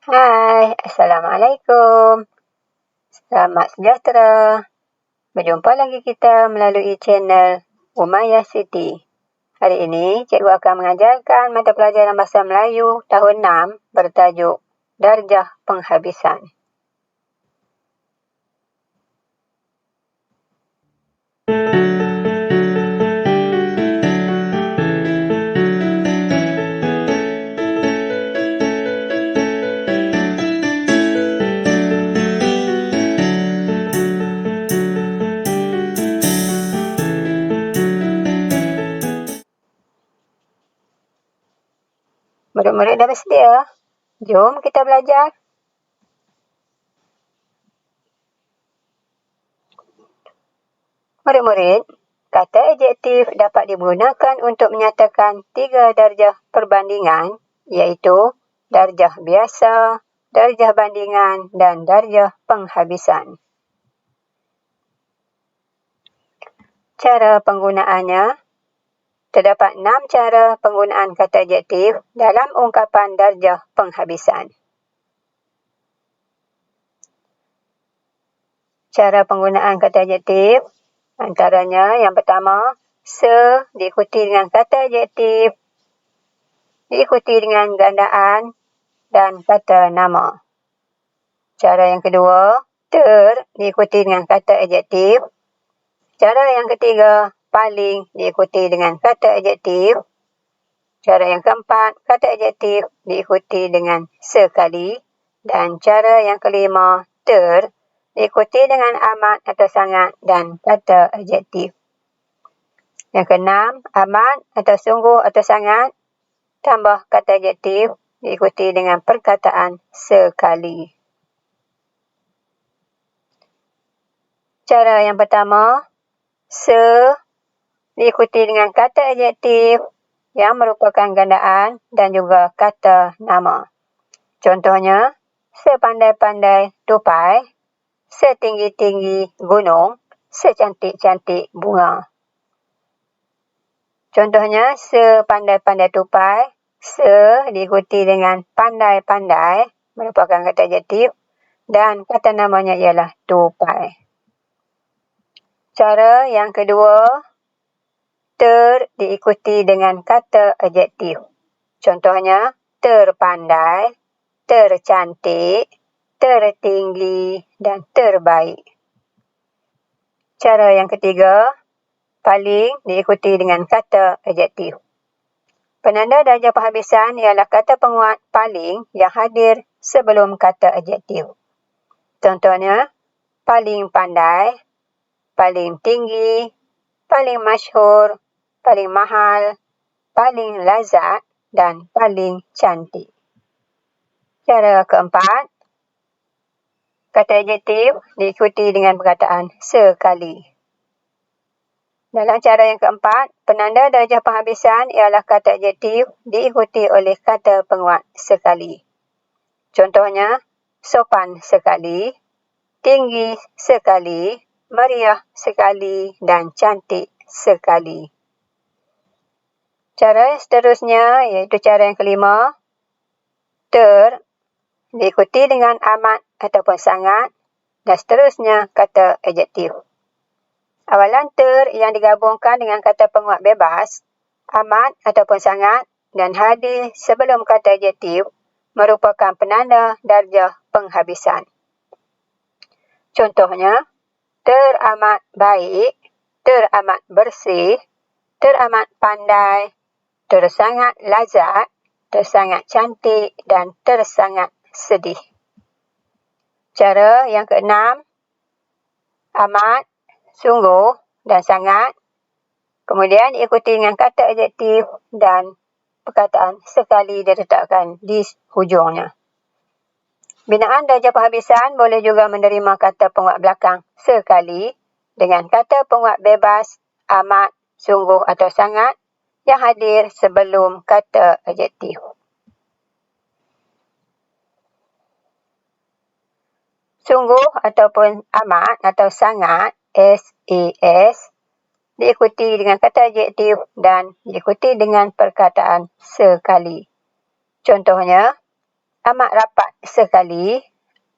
Hai, Assalamualaikum. Selamat sejahtera. Berjumpa lagi kita melalui channel Umayyah Siti. Hari ini, cikgu akan mengajarkan mata pelajaran Bahasa Melayu tahun 6 bertajuk Darjah Penghabisan. Murid-murid dah bersedia? Jom kita belajar. Murid-murid, kata adjektif dapat digunakan untuk menyatakan 3 darjah perbandingan, iaitu darjah biasa, darjah bandingan dan darjah penghabisan. Cara penggunaannya, terdapat 6 cara penggunaan kata adjektif dalam ungkapan darjah penghabisan. Cara penggunaan kata adjektif, antaranya yang pertama, se diikuti dengan kata adjektif, diikuti dengan gandaan dan kata nama. Cara yang kedua, ter diikuti dengan kata adjektif. Cara yang ketiga, paling diikuti dengan kata adjektif. Cara yang keempat, kata adjektif diikuti dengan sekali. Dan cara yang kelima, ter diikuti dengan amat atau sangat dan kata adjektif. Yang keenam, amat atau sungguh atau sangat tambah kata adjektif diikuti dengan perkataan sekali. Cara yang pertama, se diikuti dengan kata adjektif yang merupakan gandaan dan juga kata nama. Contohnya, sepandai-pandai tupai, setinggi-tinggi gunung, secantik-cantik bunga. Contohnya, sepandai-pandai tupai, se diikuti dengan pandai-pandai, merupakan kata adjektif, dan kata namanya ialah tupai. Cara yang kedua, ter diikuti dengan kata adjektif. Contohnya, terpandai, tercantik, tertinggi, dan terbaik. Cara yang ketiga, paling diikuti dengan kata adjektif. Penanda darjah penghabisan ialah kata penguat paling yang hadir sebelum kata adjektif. Contohnya, paling pandai, paling tinggi, paling masyhur, paling mahal, paling lazat, dan paling cantik. Cara keempat, kata adjektif diikuti dengan perkataan sekali. Dalam cara yang keempat, penanda darjah penghabisan ialah kata adjektif diikuti oleh kata penguat sekali. Contohnya, sopan sekali, tinggi sekali, meriah sekali, dan cantik sekali. Cara seterusnya iaitu cara yang kelima, ter diikuti dengan amat ataupun sangat, dan seterusnya kata adjektif. Awalan ter yang digabungkan dengan kata penguat bebas, amat ataupun sangat, dan hadir sebelum kata adjektif merupakan penanda darjah penghabisan. Contohnya, teramat baik, teramat bersih, teramat pandai, tersangat lazat, tersangat cantik, dan tersangat sedih. Cara yang keenam, amat, sungguh, dan sangat. Kemudian diikuti dengan kata adjektif dan perkataan sekali diletakkan di hujungnya. Binaan darjah penghabisan boleh juga menerima kata penguat belakang sekali dengan kata penguat bebas, amat, sungguh atau sangat yang hadir sebelum kata adjektif. Sungguh ataupun amat atau sangat, SAS, diikuti dengan kata adjektif dan diikuti dengan perkataan sekali. Contohnya, amat rapat sekali,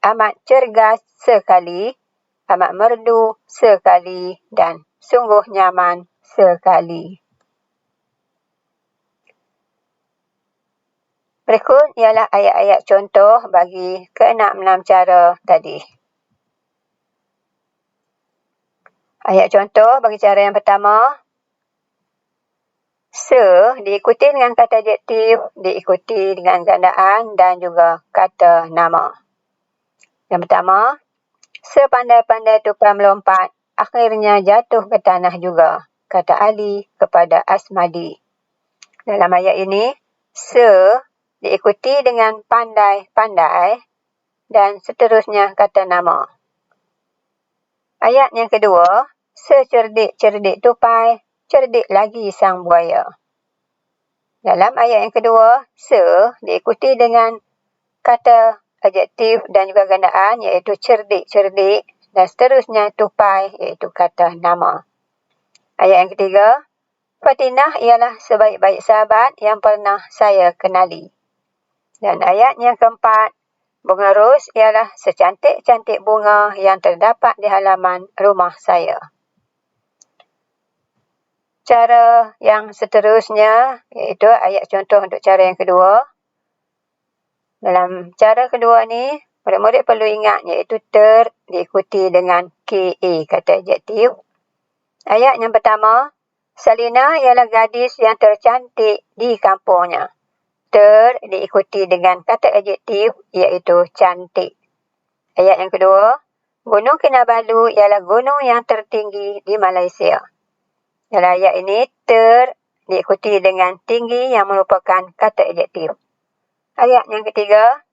amat cergas sekali, amat merdu sekali, dan sungguh nyaman sekali. Berikut ialah ayat-ayat contoh bagi ke-6 cara tadi. Ayat contoh bagi cara yang pertama, se diikuti dengan kata adjektif, diikuti dengan gandaan dan juga kata nama. Yang pertama, sepandai-pandai tupai melompat, akhirnya jatuh ke tanah juga, kata Ali kepada Asmadi. Dalam ayat ini, se diikuti dengan pandai-pandai dan seterusnya kata nama. Ayat yang kedua, secerdik-cerdik tupai, cerdik lagi sang buaya. Dalam ayat yang kedua, se diikuti dengan kata adjektif dan juga gandaan iaitu cerdik-cerdik dan seterusnya tupai iaitu kata nama. Ayat yang ketiga, Fatinah ialah sebaik-baik sahabat yang pernah saya kenali. Dan ayat yang keempat, bunga ros ialah secantik-cantik bunga yang terdapat di halaman rumah saya. Cara yang seterusnya iaitu ayat contoh untuk cara yang kedua. Dalam cara kedua ni, murid-murid perlu ingat iaitu ter diikuti dengan KA, kata adjektif. Ayat yang pertama, Salina ialah gadis yang tercantik di kampungnya. Ter diikuti dengan kata adjektif iaitu cantik. Ayat yang kedua, Gunung Kinabalu ialah gunung yang tertinggi di Malaysia. Dalam ayat ini, ter diikuti dengan tinggi yang merupakan kata adjektif. Ayat yang ketiga,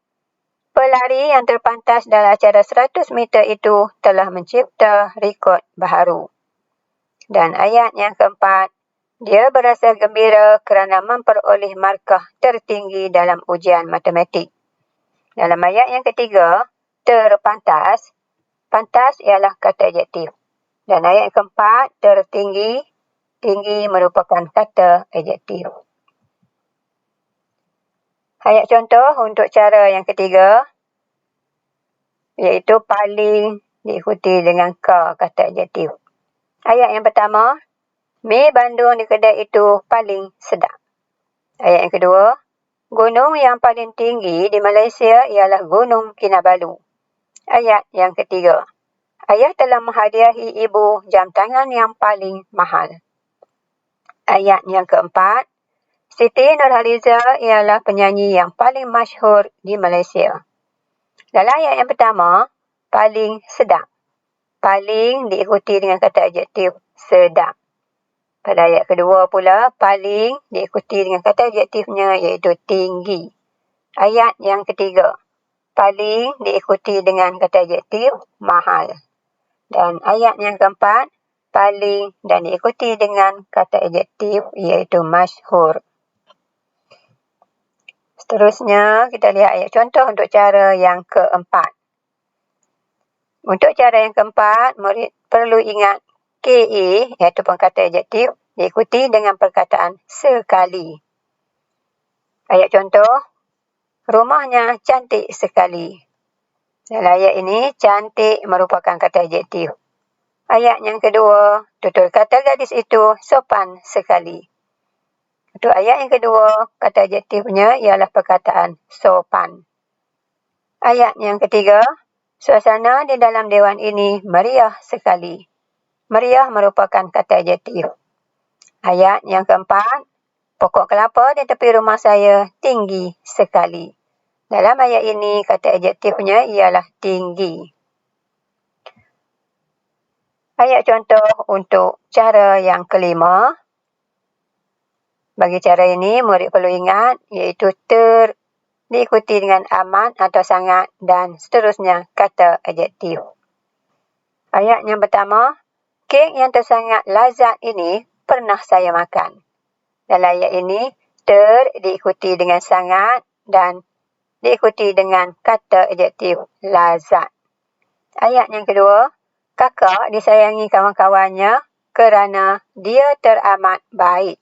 pelari yang terpantas dalam acara 100 meter itu telah mencipta rekod baharu. Dan ayat yang keempat, dia berasa gembira kerana memperoleh markah tertinggi dalam ujian matematik. Dalam ayat yang ketiga, terpantas, pantas ialah kata adjektif. Dan ayat yang keempat, tertinggi, tinggi merupakan kata adjektif. Ayat contoh untuk cara yang ketiga, iaitu paling diikuti dengan ka, kata adjektif. Ayat yang pertama, mi Bandung di kedai itu paling sedap. Ayat yang kedua, gunung yang paling tinggi di Malaysia ialah Gunung Kinabalu. Ayat yang ketiga, ayah telah menghadiahi ibu jam tangan yang paling mahal. Ayat yang keempat, Siti Nurhaliza ialah penyanyi yang paling masyhur di Malaysia. Dalam ayat yang pertama, paling sedap. Paling diikuti dengan kata adjektif sedap. Pada ayat kedua pula, paling diikuti dengan kata adjektifnya iaitu tinggi. Ayat yang ketiga, paling diikuti dengan kata adjektif mahal. Dan ayat yang keempat, paling dan diikuti dengan kata adjektif iaitu masyhur. Seterusnya, kita lihat ayat contoh untuk cara yang keempat. Untuk cara yang keempat, murid perlu ingat KA iaitu pengkata adjektif diikuti dengan perkataan sekali. Ayat contoh, rumahnya cantik sekali. Dalam ayat ini, cantik merupakan kata adjektif. Ayat yang kedua, tutur kata gadis itu sopan sekali. Untuk ayat yang kedua, kata adjektifnya ialah perkataan sopan. Ayat yang ketiga, suasana di dalam dewan ini meriah sekali. Meriah merupakan kata adjektif. Ayat yang keempat, pokok kelapa di tepi rumah saya tinggi sekali. Dalam ayat ini, kata adjektifnya ialah tinggi. Ayat contoh untuk cara yang kelima. Bagi cara ini, murid perlu ingat iaitu ter diikuti dengan amat atau sangat dan seterusnya kata adjektif. Ayat yang pertama, kek yang tersangat lazat ini pernah saya makan. Dalam ayat ini, ter diikuti dengan sangat dan diikuti dengan kata adjektif lazat. Ayat yang kedua, kakak disayangi kawan-kawannya kerana dia teramat baik.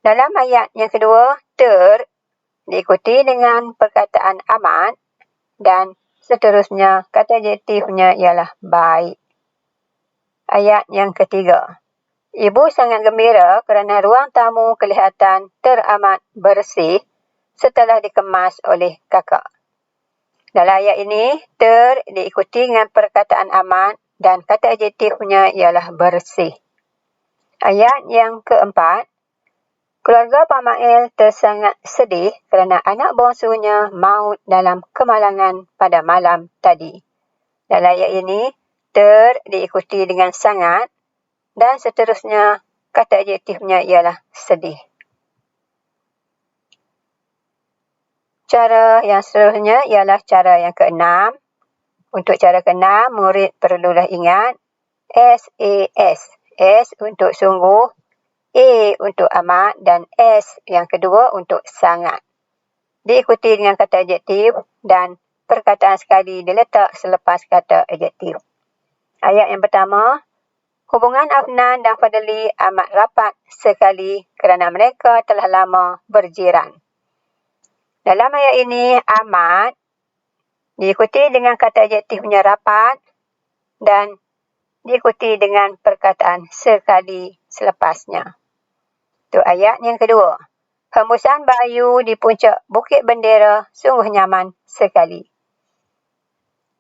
Dalam ayat yang kedua, ter diikuti dengan perkataan amat dan seterusnya kata adjektifnya ialah baik. Ayat yang ketiga. Ibu sangat gembira kerana ruang tamu kelihatan teramat bersih setelah dikemas oleh kakak. Dalam ayat ini, diikuti dengan perkataan amat dan kata adjektifnya ialah bersih. Ayat yang keempat. Keluarga Pak Mail tersangat sedih kerana anak bongsunya maut dalam kemalangan pada malam tadi. Dalam ayat ini, diikuti dengan sangat dan seterusnya kata adjektifnya ialah sedih. Cara yang seterusnya ialah cara yang keenam. Untuk cara keenam, murid perlulah ingat SAS. S untuk sungguh, A untuk amat dan S yang kedua untuk sangat. Diikuti dengan kata adjektif dan perkataan sekali diletak selepas kata adjektif. Ayat yang pertama, hubungan Afnan dan Fadli amat rapat sekali kerana mereka telah lama berjiran. Dalam ayat ini, amat diikuti dengan kata adjektifnya rapat dan diikuti dengan perkataan sekali selepasnya. Itu ayat yang kedua. Hembusan bayu di puncak Bukit Bendera sungguh nyaman sekali.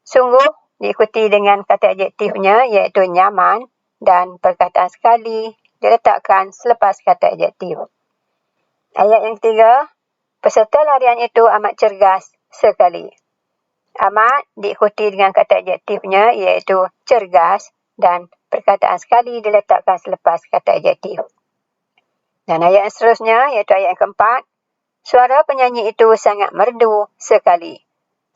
Sungguh diikuti dengan kata adjektifnya iaitu nyaman dan perkataan sekali diletakkan selepas kata adjektif. Ayat yang ketiga. Peserta larian itu amat cergas sekali. Amat diikuti dengan kata adjektifnya iaitu cergas dan perkataan sekali diletakkan selepas kata adjektif. Dan ayat yang seterusnya iaitu ayat yang keempat. Suara penyanyi itu sangat merdu sekali.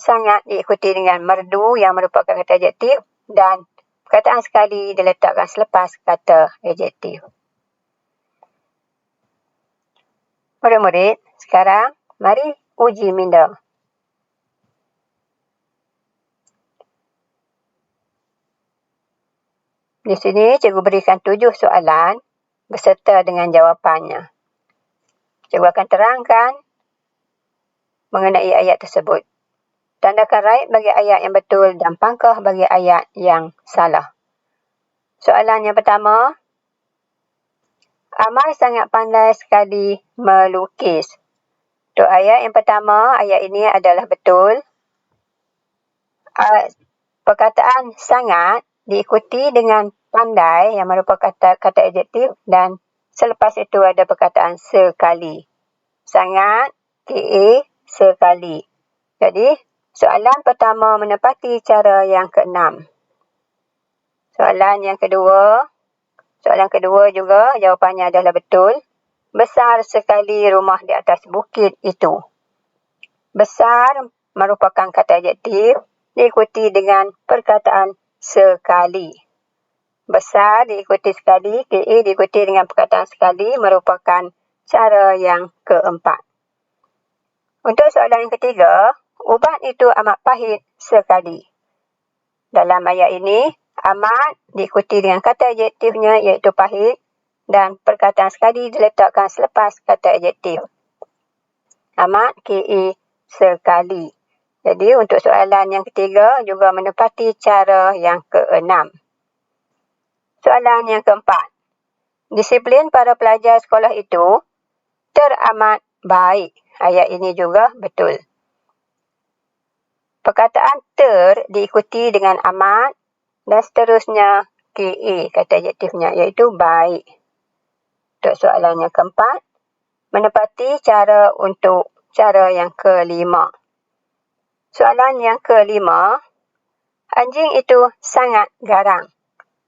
Sangat diikuti dengan merdu yang merupakan kata adjektif dan perkataan sekali diletakkan selepas kata adjektif. Murid-murid, sekarang mari uji minda. Di sini cikgu berikan 7 soalan beserta dengan jawapannya. Cikgu akan terangkan mengenai ayat tersebut. Tandakan right bagi ayat yang betul dan pangkah bagi ayat yang salah. Soalan yang pertama. Amal sangat pandai sekali melukis. Untuk ayat yang pertama, ayat ini adalah betul. Perkataan sangat diikuti dengan pandai yang merupakan kata adjektif dan selepas itu ada perkataan sekali. Sangat, KA, sekali. Jadi, soalan pertama menepati cara yang keenam. Soalan kedua juga jawapannya adalah betul. Besar sekali rumah di atas bukit itu. Besar merupakan kata adjektif diikuti dengan perkataan sekali. Besar diikuti sekali, KA diikuti dengan perkataan sekali merupakan cara yang keempat. Untuk soalan yang ketiga, ubat itu amat pahit sekali. Dalam ayat ini, amat diikuti dengan kata adjektifnya iaitu pahit dan perkataan sekali diletakkan selepas kata adjektif. Amat, KA, sekali. Jadi untuk soalan yang ketiga juga menepati cara yang keenam. Soalan yang keempat. Disiplin para pelajar sekolah itu teramat baik. Ayat ini juga betul. Perkataan diikuti dengan amat dan seterusnya KA kata adjektifnya iaitu baik. Untuk soalan yang keempat, menepati cara untuk cara yang kelima. Soalan yang kelima, anjing itu sangat garang.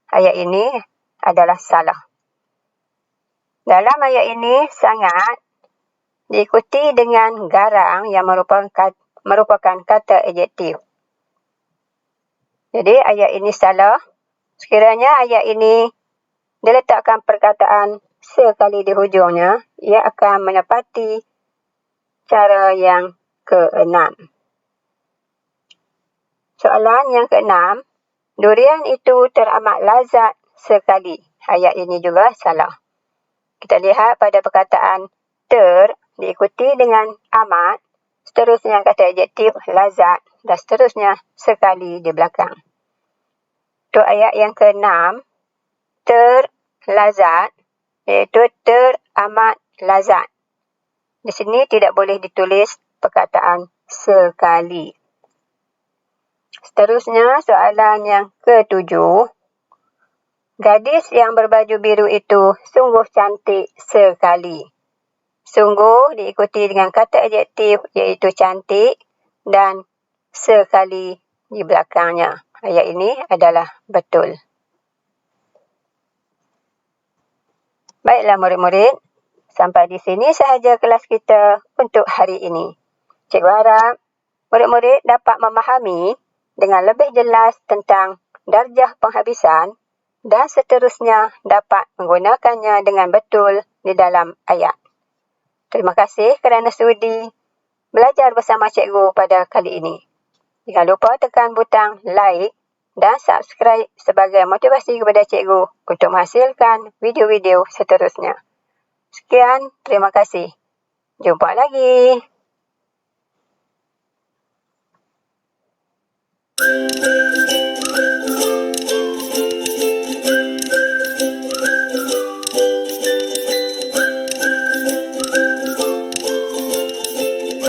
Ayat ini adalah salah. Dalam ayat ini, sangat diikuti dengan garang yang merupakan kata adjektif. Jadi ayat ini salah. Sekiranya ayat ini diletakkan perkataan sekali di hujungnya, ia akan menepati cara yang keenam. Soalan yang keenam, durian itu teramat lazat sekali. Ayat ini juga salah. Kita lihat pada perkataan diikuti dengan amat, seterusnya kata adjektif lazat, dan seterusnya sekali di belakang. Untuk ayat yang ke-6, terlazat, iaitu teramat lazat. Di sini tidak boleh ditulis perkataan sekali. Seterusnya, soalan yang ke-7. Gadis yang berbaju biru itu sungguh cantik sekali. Sungguh diikuti dengan kata adjektif iaitu cantik dan sekali di belakangnya. Ayat ini adalah betul. Baiklah murid-murid, sampai di sini sahaja kelas kita untuk hari ini. Cikgu harap murid-murid dapat memahami dengan lebih jelas tentang darjah penghabisan dan seterusnya dapat menggunakannya dengan betul di dalam ayat. Terima kasih kerana sudi belajar bersama cikgu pada kali ini. Jangan lupa tekan butang like dan subscribe sebagai motivasi kepada cikgu untuk menghasilkan video-video seterusnya. Sekian, terima kasih. Jumpa lagi.